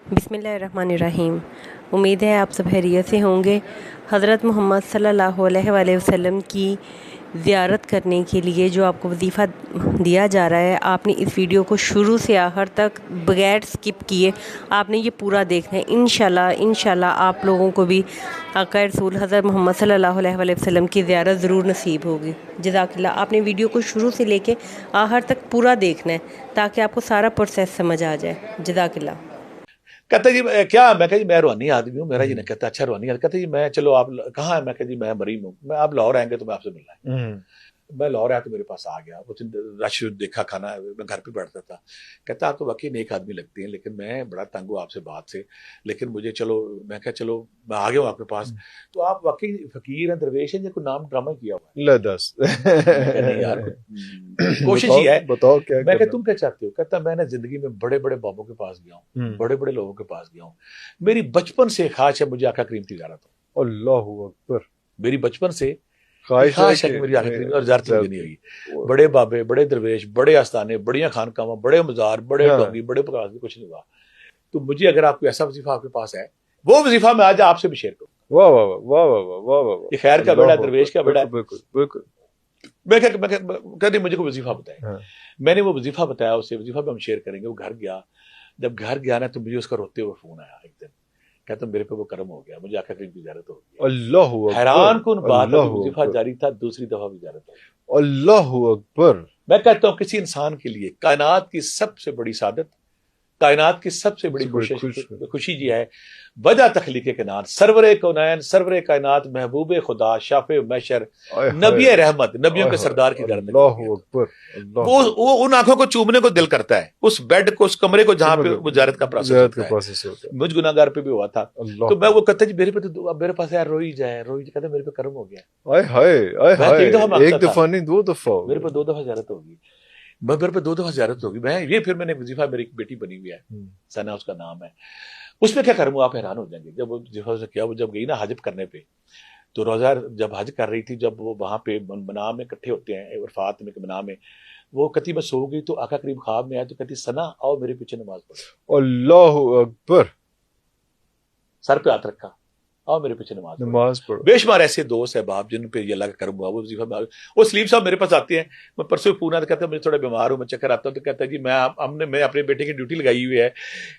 बिस्मिल्लाहिर्रहमानिर्रहीम। उम्मीद है आप सब खैरियत से होंगे। हज़रत मोहम्मद सल्लल्लाहु अलैहि वसल्लम की ज़ियारत करने के लिए जो आपको वजीफ़ा दिया जा रहा है, आपने इस वीडियो को शुरू से आखिर तक बगैर स्किप किए आपने ये पूरा देखना है। इंशाल्लाह आप लोगों को भी आका रसूल हज़रत मोहम्मद सल्लल्लाहु अलैहि वसल्लम की ज़ियारत ज़रूर नसीब होगी। जज़ाकल्लाह। आपने वीडियो को शुरू से लेके आखिर तक पूरा देखना है ताकि आपको सारा प्रोसेस समझ आ जाए। जज़ाकल्लाह। कहता जी क्या, मैं कहा जी मैं रूहानी आदमी हूँ। मेरा जी ने कहता अच्छा रूहानी आदमी। कहता जी मैं, चलो आप कहाँ है? मैं कहा जी मैं मरीम हूँ। मैं आप लाहौर आएंगे तो मैं आपसे मिलना है। मैं लाहौर आया तो मेरे पास आ गया, वो रश देखा, खाना, मैं घर पे बैठता था। कहता आप तो वाकई नेक आदमी लगती हैं, लेकिन मैं बड़ा तंग हूँ आपसे बात से, लेकिन मुझे चलो, मैं कहा चलो मैं आ गया हूँ आपके पास। तो आप वाकई फकीर हैं, दरवेश हैं, या कोई नाम ड्रामा किया हुआ है? ले दस नहीं यार, कोशिश ही है। बताओ क्या मैं करना। तुम क्या चाहते हो? कहता मैं ना जिंदगी में बड़े बड़े बाबों के पास गया हूँ, बड़े बड़े लोगों के पास गया हूँ। मेरी बचपन से ख्वाहिश है मुझे आका करीम की ज़ियारत हो। अल्लाहु अकबर। मेरी बचपन से ख्वाहिश है कि मेरी आका करीम और ज़ियारत मुझे नहीं हुई। बड़े बाबे, बड़े दरवेश, बड़े आस्थाने, बढ़िया खानकामा, बड़े मज़ार, बड़े डोंगी, बड़े प्रकाश, कुछ नहीं हुआ। तो मुझे अगर आपको ऐसा वजीफा आपके पास है, वो वजीफा मैं आज आपसे भी शेयर करूँ। वाह वाह वाह वाह वाह वाह वाह। ये खैर का बेड़ा, दरवेश का बेड़ा। बिल्कुल बिल्कुल। मैं कहते मुझे को वजीफा बताया। मैंने वो वजीफा बताया उसे, वजीफा भी हम शेयर करेंगे। वो घर गया, जब घर गया ना तो मुझे उसका रोते हुए फोन आया एक दिन। कहता मेरे पे वो कर्म हो गया, मुझे आका करीम की ज़ियारत हो गई। अल्लाहु अकबर। हैरान कुन बात है, वजीफा जारी था, दूसरी दफा भी ज़ियारत हो गई। अल्लाहु अकबर। मैं कहता हूँ किसी इंसान के लिए कायनात की सबसे बड़ी सादत, कायनात की सबसे बड़ी खुशी जी है वजह तखलीक के नाम, सरवरे कौनैन, सरवरे कायनात, महबूब खुदा, शाफे महशर, नबी रहमत, नबियों के सरदार की ज़ियारत। वो उन आंखों को चूमने को दिल करता है, उस बेड को, उस कमरे को जहाँ पे वो ज़ियारत का प्रोसेस होता है। मुझ गुनाहगार पे भी हुआ था। तो मैं वो कहता जी मेरे पे तो मेरे पास यार रोई जाए, कहते मेरे पे कर्म हो गया। एक दफा नहीं, दो दफा मेरे पे 2 दफा ज़ियारत होगी। मेरे पे 2 दफा ज़ियारत होगी। मैं ये फिर मैंने वजीफा, मेरी एक बेटी बनी हुई है, सना उसका नाम है। उसमें क्या करूँ आप हैरान हो जाएंगे। जब वो वजीफा से किया, वो जब गई ना हज करने पे, तो रोज़ा जब हज कर रही थी, जब वो वहाँ पे मना में इकट्ठे होते हैं, इरफात में, मना में, वो कहती मैं सो गई तो आका करीम ख्वाब में आया तो कहती सना आओ मेरे पीछे नमाज पढ़ो। अल्लाहु अकबर। सर पे हाथ रखा, आओ मेरे पीछे नमाज पढ़ो। बेशुमार ऐसे दोस्त है बाप जिन पे ये अल्लाह का करम हुआ। वो वजीफा में वो सलीम साहब मेरे पास आते हैं। मैं परसों पूना तो कहता है मुझे थोड़ा बीमार हूँ, मैं चक्कर आता हूँ। तो कहता है जी मैं अपने बेटे की ड्यूटी लगाई हुई है।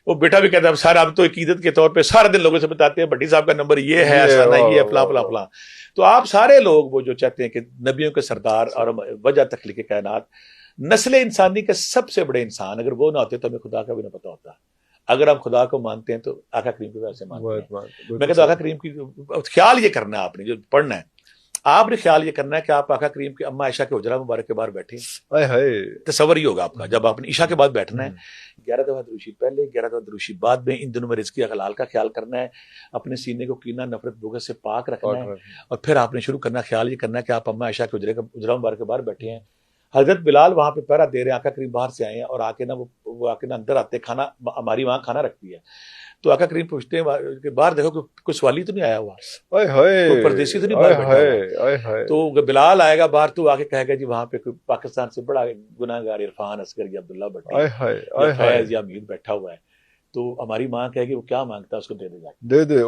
वो बेटा भी कहता है सर हम तो अकीदत के तौर पे सारा दिन लोगों से बताते हैं भट्टी साहब का नंबर ये है, आसाना ये है, फला फला फला। तो आप सारे लोग वो जो चाहते हैं कि नबियों के सरदार और वजह तखलीक कायनात, नस्ल इंसानी के सबसे बड़े इंसान, अगर वो ना होते तो हमें खुदा का भी ना पता होता। अगर हम खुदा को मानते हैं तो आका करीम को वैसे मानते हैं। मैं कहता हूँ आका करीम की ख्याल ये करना है, आपने जो पढ़ना है, आपने ख्याल ये करना है कि आप आका करीम की अम्मा आयशा के हुजरा मुबारक के बाहर बैठे। तसव्वुर ही होगा आपका, जब आपने ईशा के बाद बैठना है, 11 दफा दरूशी पहले, 11 दफा दरूशी बाद में। इन दिनों में रिज़्क़ हलाल का ख्याल करना है, अपने सीने को कीना नफरत बुग़्ज़ से पाक रखना है। और फिर आपने शुरू करना, ख्याल ये करना है कि आप अम्मा आयशा के हुजरा मुबारक के बाहर बैठे हैं। हजरत बिलाल वहां पे पहरा दे रहे हैं, आका करीम बाहर से आए हैं और आके ना वो आके ना अंदर आते, खाना हमारी वहां खाना रखती है। तो आका करीम पूछते हैं कि बाहर देखो कोई सवाली तो नहीं आया हुआ, कोई परदेसी तो नहीं बाहर बैठा हुआ। तो बिलाल आएगा बाहर तो आके कहेगा जी वहां पे कोई पाकिस्तान से बड़ा गुनाहगार इरफान असगर या अब्दुल्ला भट्टी या फैज या अमीर बैठा हुआ है। तो हमारी माँ कहेगी वो क्या मांगता है उसको दे दे।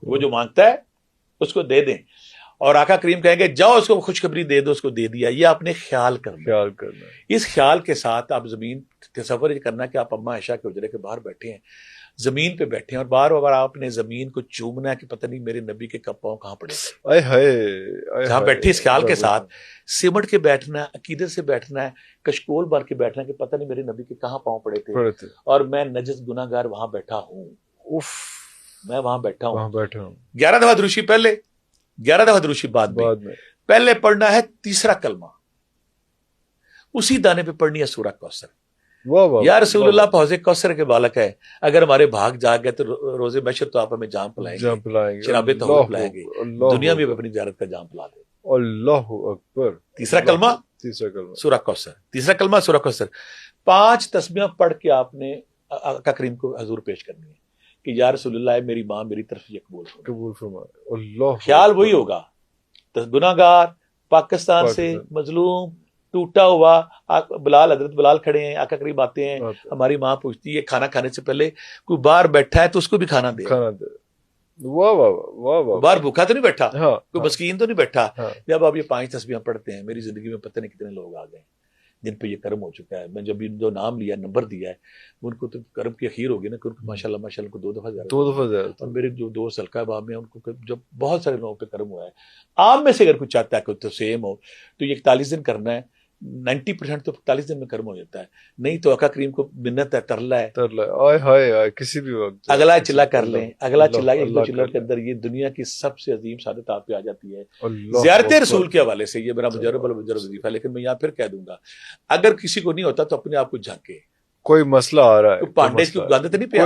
वो जो मांगता है उसको दे दें। और आका करीम कहेंगे जाओ उसको खुशखबरी दे दो, उसको दे दिया। ये आपने ख्याल करना। इस ख्याल के साथ आप जमीन तसव्वुर करना कि आप अम्मा आयशा के हुजरे के बाहर बैठे हैं, जमीन पे बैठे हैं, और बार बार आपने जमीन को चूमना है कि पता नहीं मेरे नबी के कब पाँव कहाँ पड़े थे। जहाँ बैठे इस ख्याल के साथ सिमट के बैठना है, अकीदत से बैठना है, कशकोल भर के बैठना है कि पता नहीं मेरे नबी के कहाँ पाँव पड़े थे और मैं नजस गुनाहगार वहां बैठा हूँ। मैं वहां बैठा हूँ। 11 दफा दुरूशी पहले, 11 दफा दुरूशी बाद में। पहले पढ़ना है तीसरा कलमा, उसी दाने पे पढ़नी है सूरह कौसर। या रसूलुल्लाह हौज़े कौसर के बालक है, अगर हमारे भाग जाग गए तो रोजे महशर तो आप हमें जाम पिलाएंगे, शराबे तौबा पिलाएंगे, दुनिया में भी अपनी ज़ियारत का जाम पिला दे। अल्लाहु अकबर। तीसरा कलमा सूरह कौसर, तीसरा कलमा सूरह कौसर। 5 तस्बीहां पढ़ के आपने आका करीम को हजूर पेश करनी है कि या रसूलुल्लाह मेरी माँ मेरी तरफ ये कबूल फरमाए। ख्याल वही होगा, गुनाहगार, पाकिस्तान से मजलूम, ٹوٹا ہوا بلال، حضرت بلال کھڑے ہیں، آقا کریم آتے ہیں، ہماری ماں پوچھتی ہے کھانا کھانے سے پہلے کوئی باہر بیٹھا ہے تو اس کو بھی کھانا دے، واہ واہ واہ واہ، باہر بھوکا تو نہیں بیٹھا، کوئی مسکین تو نہیں بیٹھا۔ جب آپ یہ 5 تسبیحیں پڑھتے ہیں، میری زندگی میں پتہ نہیں کتنے لوگ آ گئے جن پہ یہ کرم ہو چکا ہے۔ میں جب جو نام لیا، نمبر دیا ہے، ان کو تو کرم کی اخیر ہوگی نا، کہ ماشاء اللہ ماشاء اللہ کو 2 دفعہ زیادہ، اور میرے جو دوست حلقہ باب میں ان کو جب بہت سارے لوگوں پہ کرم ہوا ہے۔ آپ میں سے اگر کوئی چاہتا ہے کہ تو سیم ہو تو یہ 41 دن کرنا ہے، 90% تو 41 دن میں کرم ہو جاتا ہے، نہیں تو آقا کریم کو منت ہے، ترلا ہے، آئے ہائے آئے، کسی بھی وقت اگلا چلا کر لیں، اگلا چلا 1-2 چلوں کے اندر یہ دنیا کی سب سے عظیم سعادت آپ پہ آ جاتی ہے۔ زیارت رسول کے حوالے سے یہ میرا مجرب وظیفہ ہے، لیکن میں یہاں پھر کہہ دوں گا اگر کسی کو نہیں ہوتا تو اپنے آپ کو جھانکے، کوئی مسئلہ آ رہا ہے، پانڈے کی گند تو نہیں پیا،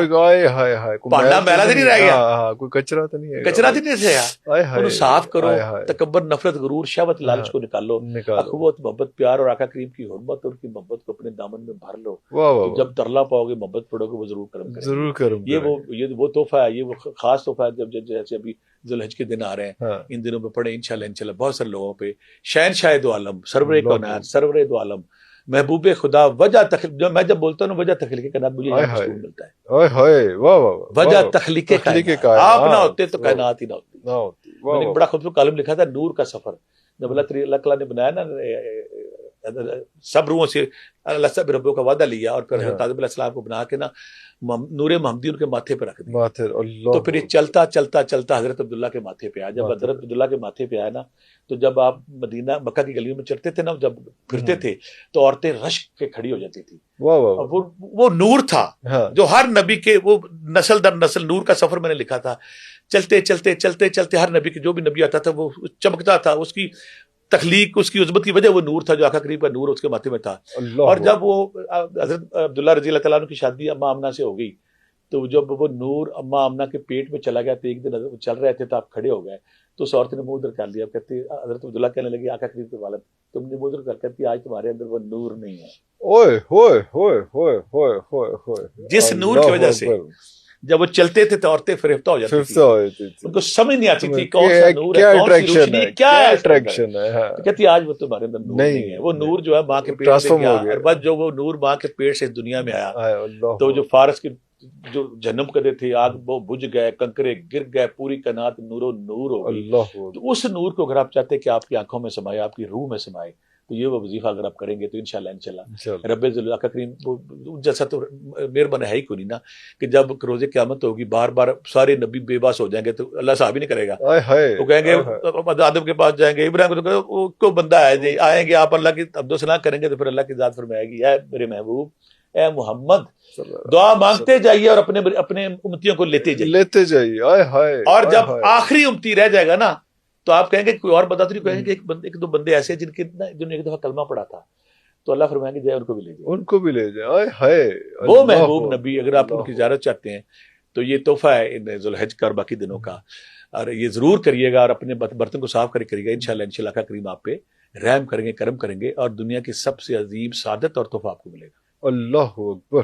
پانڈا میلا تو نہیں رہ گیا، کوئی کچرا تو نہیں ہے، کچرا تو نہیں رہا، انہوں صاف کرو، تکبر، نفرت، غرور، شہوت، لالچ کو نکالو، اخوت، محبت، پیار اور آقا کریم کی حرمت اور کی محبت کو اپنے دامن میں بھر لو، جب ترلا پاؤ گے، محبت پڑھو گے، وہ ضرور کرم کریں، ضرور کرم۔ یہ وہ تحفہ ہے، یہ وہ خاص تحفہ ہے جب جیسے ابھی ذوالحج کے دن آ رہے ہیں، ان دنوں میں پڑھیں انشاءاللہ بہت سارے لوگوں پہ شہنشاہ دو عالم، سرور کائنات، سرور دو عالم، محبوب خدا، وجہ تخلیق، میں جب بولتا ہوں وجہ تخلیق کائنات، مجھے یہاں سکون ملتا ہے، وجہ تخلیق کائنات، آپ نہ ہوتے تو کائنات ہی نہ ہوتی۔ میں نے ایک بڑا خوبصورت کالم لکھا تھا، نور کا سفر، جب اللہ تعالیٰ نے بنایا نا سب روحوں سے، اللہ سب ربوں کا وعدہ لیا، اور پھر حضرت آدم علیہ السلام کو بنا کے نا نور محمدی ان کے ماتھے پہ رکھ دیا، تو پھر یہ چلتا چلتا چلتا حضرت عبداللہ کے ماتھے پہ آیا۔ جب حضرت عبداللہ کے ماتھے پہ آیا نا، تو جب آپ مدینہ مکہ کی گلیوں میں چلتے تھے نا، جب پھرتے تھے تو عورتیں رشک کے کھڑی ہو جاتی تھی، وہ نور تھا جو ہر نبی کے، وہ نسل در نسل نور کا سفر میں نے لکھا تھا، چلتے چلتے چلتے چلتے ہر نبی کے جو بھی نبی آتا تھا وہ چمکتا تھا، اس کی تخلیق، اس کی عظمت کی وجہ وہ نور تھا، جو آقا کریم کا نور اس کے ماتھے میں تھا۔ اور جب وہ حضرت عبداللہ رضی اللہ تعالیٰ عنہ کی شادی اماں آمنہ سے ہو گئی، تو جب وہ نور اماں آمنہ کے پیٹ میں چلا گیا، تو ایک دن چل رہے تھے تو آپ کھڑے ہو گئے، تو اس عورت نے منہ ادھر کر لیا، کہتی حضرت عبداللہ کہنے لگی آقا کریم کے والد، تم نے منہ ادھر کر، کہتی آج تمہارے اندر وہ نور نہیں ہے، اوئے ہوئے ہوئے ہوئے ہوئے ہوئے ہوئے، جس نور کی وجہ سے جب وہ چلتے تھے تو عورتیں فریفتہ ہو جاتی تھی، ان کو سمجھ نہیں آتی تھی کون سا نور ہے، کون سی روشنی ہے، کیا اٹریکشن ہے، کہتی آج وہ تمہارے اندر نور نہیں ہے، وہ نور جو ہے ماں کے پیٹ سے گیا، بس جو وہ نور ماں کے پیٹ سے دنیا میں آیا، تو جو فارس کی جو جہنم کدے تھے، آگ وہ بجھ گئے، کنکرے گر گئے، پوری کائنات نور و نور ہو گئی۔ تو اس نور کو اگر آپ چاہتے ہیں کہ آپ کی آنکھوں میں سمائے، آپ کی روح میں سمائے، تو یہ وہ وظیفہ اگر آپ کریں گے تو انشاءاللہ رب ذل کریم جیسا تو مہربان ہے ہی کوئی نہیں نا، کہ جب روز قیامت ہوگی بار بار سارے نبی بے بس ہو جائیں گے تو اللہ صاحب ہی نہیں کرے گا، وہ کہیں گے آدم کے پاس جائیں گے، ابراہیم کو بندہ ہے، آئیں گے آپ اللہ کی عبد الثنا کریں گے تو پھر اللہ کی ذات فرمائے گی اے میرے محبوب، اے محمد، دعا مانگتے جائیے اور اپنے امتیوں کو لیتے جائیے، اور جب آخری امتی رہ جائے گا نا تو آپ کہیں گے کوئی اور بندہ تو نہیں، کہیں گے ایک دو بندے ایسے جنہوں نے ایک دفعہ کلمہ پڑھا تھا، تو اللہ فرمائیں گے جائے ان کو بھی لے جائے، وہ محبوب نبی اگر آپ ان کی زیارت چاہتے ہیں تو یہ تحفہ ہے ذوالحج کا اور باقی دنوں کا، اور یہ ضرور کریے گا، اور اپنے برتن کو صاف کریے گا، انشاءاللہ کا کریم آپ پہ رحم کریں گے، کرم کریں گے، اور دنیا کی سب سے عظیم سعادت اور تحفہ آپ کو ملے گا۔ اللہ اکبر۔